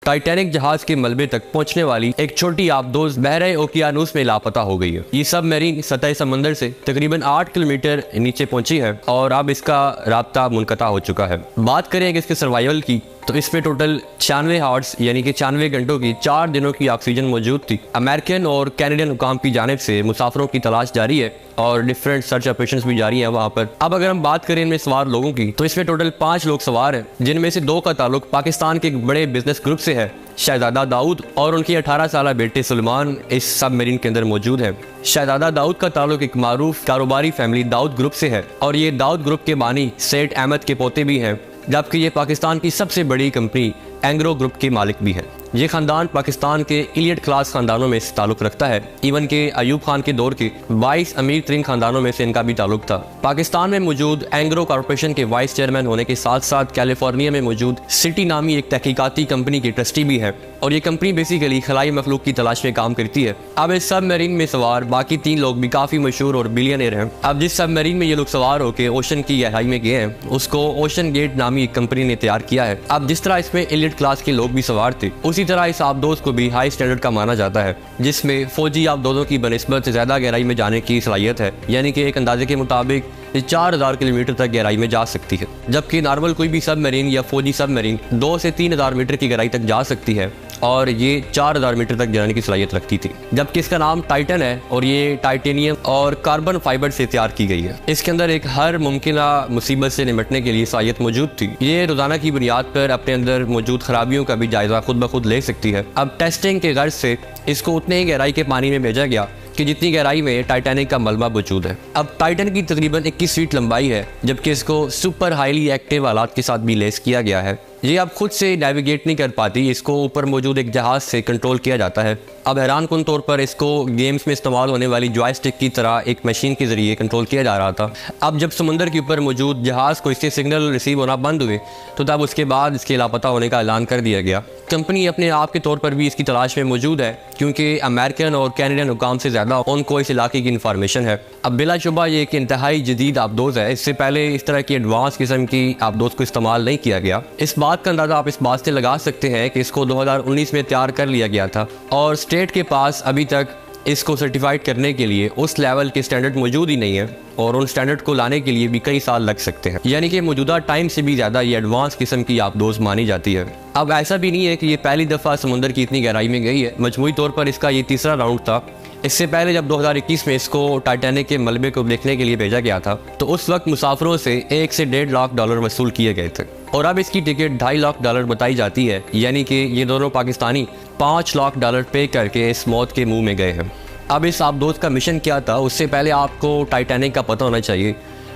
Titanic जहाज के मलबे तक पहुंचने वाली एक छोटी आबदोज बहरे ओकियानूस में लापता हो गई है। ये सबमरीन सतह समंदर से तकरीबन 8 किलोमीटर नीचे पहुंची है और अब इसका राब्ता मुनक़ता हो चुका है। बात करें इसके सर्वाइवल की तो इसमें टोटल 96 हार्स यानी कि 96 घंटों की 4 दिनों की ऑक्सीजन मौजूद थी। अमेरिकन और कैनेडियन हुकाम की जानिब से मुसाफिरों की तलाश जारी है और डिफरेंट सर्च ऑपरेशंस भी जारी है वहाँ पर। अब अगर हम बात करें इनमें सवार लोगों की तो इसमें टोटल 5 लोग सवार हैं, जिनमें से 2 का ताल्लुक पाकिस्तान के एक बड़े बिजनेस ग्रुप से है। शहजादा दाऊद और उनके 18 साल बेटे सुलेमान इस सबमरीन के अंदर मौजूद है। शहजादा दाऊद का ताल्लुक एक मारूफ कारोबारी फैमिली दाऊद ग्रुप से है और ये दाऊद ग्रुप के बानी सेठ अहमद के पोते भी हैं, जबकि ये पाकिस्तान की सबसे बड़ी कंपनी एंग्रो ग्रुप के मालिक भी है। ये खानदान पाकिस्तान के इलियट क्लास खानदानों में से ताल्लुक रखता है। इवन के अयूब खान के दौर के 22 अमीर तरीन खानदानों में से इनका भी ताल्लुक था। पाकिस्तान में मौजूद एंग्रो कॉर्पोरेशन के वाइस चेयरमैन होने के साथ साथ कैलिफोर्निया में मौजूद सिटी नामी एक तहकीकाती कंपनी की ट्रस्टी भी है और ये कंपनी बेसिकली खलाई मखलूक की तलाश में काम करती है। अब इस सबमरीन में सवार बाकी 3 लोग भी काफी मशहूर और बिलियनियर हैं। अब जिस सबमरीन में ये लोग सवार होकर ओशन की गहराई में गए हैं उसको ओशन गेट नामी एक कंपनी ने तैयार किया है। अब जिस तरह इसमें इलियट क्लास के लोग भी सवार थे, उसी तरह इस आबदोज को भी हाई स्टैंडर्ड का माना जाता है, जिसमें फौजी आबदोजों की बनिस्बत ज्यादा गहराई में जाने की सलाहियत है। यानी कि एक अंदाजे के मुताबिक 4000 किलोमीटर तक गहराई में जा सकती है, जबकि नॉर्मल कोई भी सबमरीन या फौजी सबमरीन 2 से 3000 मीटर की गहराई तक जा सकती है और ये 4000 मीटर तक जाने की सलाहियत रखती थी। जबकि इसका नाम टाइटन है और ये टाइटेनियम और कार्बन फाइबर से तैयार की गई है। इसके अंदर एक हर मुमकिन मुसीबत से निपटने के लिए सलाहियत मौजूद थी। ये रोजाना की बुनियाद पर अपने अंदर मौजूद खराबियों का भी जायजा खुद ब खुद ले सकती है। अब टेस्टिंग के गर्ज से इसको उतने ही गहराई के पानी में भेजा गया कि जितनी गहराई में टाइटैनिक का मलबा मौजूद है। अब टाइटन की तकरीबन 21 फीट लंबाई है, जबकि इसको सुपर हाईली एक्टिव आलात के साथ भी लेस किया गया है। ये अब खुद से नेविगेट नहीं कर पाती, इसको ऊपर मौजूद एक जहाज से कंट्रोल किया जाता है। अब हैरान कुन तौर पर इसको गेम्स में इस्तेमाल होने वाली जॉयस्टिक की तरह एक मशीन के जरिए कंट्रोल किया जा रहा था। अब जब समुद्र के ऊपर मौजूद जहाज को इससे सिग्नल रिसीव होना बंद हुए तो तब उसके बाद इसके लापता होने का ऐलान कर दिया गया। कंपनी अपने आप के तौर पर भी इसकी तलाश में मौजूद है, क्योंकि अमेरिकन और कैनेडियन हुकाम से ज़्यादा उनको इस इलाके की इन्फॉर्मेशन है। अब बिलाशुबा ये एक इंतहाई जदीद आबदोज है। इससे पहले इस तरह की एडवांस किस्म की आबदोज को इस्तेमाल नहीं किया गया। इस बात का अंदाज़ा आप इस बात से लगा सकते हैं कि इसको 2019 में तैयार कर लिया गया था और स्टेट के पास अभी तक इसको सर्टिफाइड करने के लिए उस लेवल के स्टैंडर्ड मौजूद ही नहीं है और उन स्टैंडर्ड को लाने के लिए भी कई साल लग सकते हैं। यानी कि मौजूदा टाइम से भी ज़्यादा ये एडवांस किस्म की आबदोज मानी जाती है। अब ऐसा भी नहीं है कि ये पहली दफ़ा समुद्र की इतनी गहराई में गई है। मजमूई तौर पर इसका ये तीसरा राउंड था। इससे पहले जब 2021 में इसको टाइटैनिक के मलबे को देखने के लिए भेजा गया था तो उस वक्त मुसाफिरों से $1 से $1.5 लाख वसूल किए गए थे और अब इसकी टिकट $2.5 लाख बताई जाती है। यानी कि ये दोनों पाकिस्तानी $5 लाख पे करके इस मौत के मुंह में गए हैं। अब इस आबदोज का मिशन क्या था, उससे पहले आपको टाइटैनिक का पता होना चाहिए।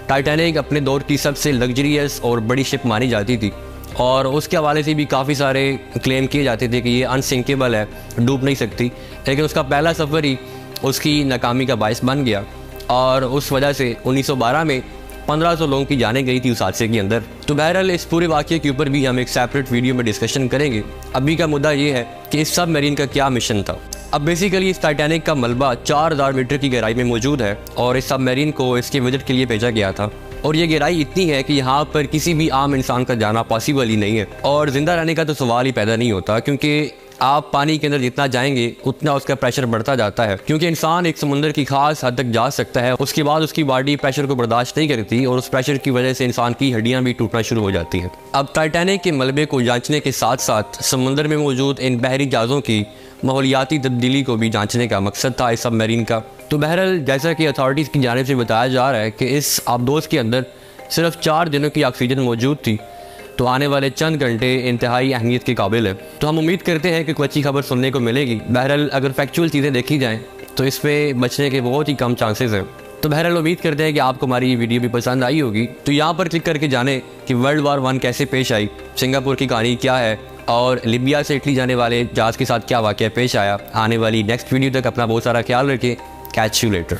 टाइटैनिक अपने दौर की सबसे लग्जरियस और बड़ी शिप मानी जाती थी और उसके हवाले से भी काफ़ी सारे क्लेम किए जाते थे कि ये अनसिंकेबल है, डूब नहीं सकती। लेकिन उसका पहला सफ़र ही उसकी नाकामी का बायस बन गया और उस वजह से 1912 में 1500 लोगों की जाने गई थी उस हादसे के अंदर। तो बहरहाल इस पूरे वाक़े के ऊपर भी हम एक सेपरेट वीडियो में डिस्कशन करेंगे। अभी का मुद्दा ये है कि इस सबमरीन का क्या मिशन था। अब बेसिकली इस टाइटैनिक का मलबा 4000 मीटर की गहराई में मौजूद है और इस सबमरीन को इसके विजिट के लिए भेजा गया था और ये गहराई इतनी है कि यहाँ पर किसी भी आम इंसान का जाना पॉसिबल ही नहीं है और ज़िंदा रहने का तो सवाल ही पैदा नहीं होता, क्योंकि आप पानी के अंदर जितना जाएंगे उतना उसका प्रेशर बढ़ता जाता है। क्योंकि इंसान एक समुद्र की खास हद तक जा सकता है, उसके बाद उसकी बॉडी प्रेशर को बर्दाश्त नहीं करती और उस प्रेशर की वजह से इंसान की हड्डियां भी टूटना शुरू हो जाती हैं। अब टाइटैनिक के मलबे को जांचने के साथ साथ समुद्र में मौजूद इन बहरी जहाज़ों की माहौलियाती तब्दीली को भी जांचने का मकसद था इस सबमरीन का। तो बहरहाल जैसा कि अथॉरिटीज़ की जानिब से बताया जा रहा है कि इस आबदोज के अंदर सिर्फ 4 दिनों की ऑक्सीजन मौजूद थी, तो आने वाले चंद घंटे इंतहाई अहमियत के काबिल है। तो हम उम्मीद करते हैं कि कोई अच्छी खबर सुनने को मिलेगी। बहरहाल अगर फैक्चुअल चीज़ें देखी जाएँ तो इसमें बचने के बहुत ही कम चांसेस हैं। तो बहरहाल उम्मीद करते हैं कि आपको हमारी वीडियो भी पसंद आई होगी। तो यहाँ पर क्लिक करके जाने कि वर्ल्ड वार 1 कैसे पेश आई, सिंगापुर की कहानी क्या है और लीबिया से इटली जाने वाले जहाज़ के साथ क्या वाक़या पेश आया। आने वाली नेक्स्ट वीडियो तक अपना बहुत सारा ख्याल रखें। Catch you later.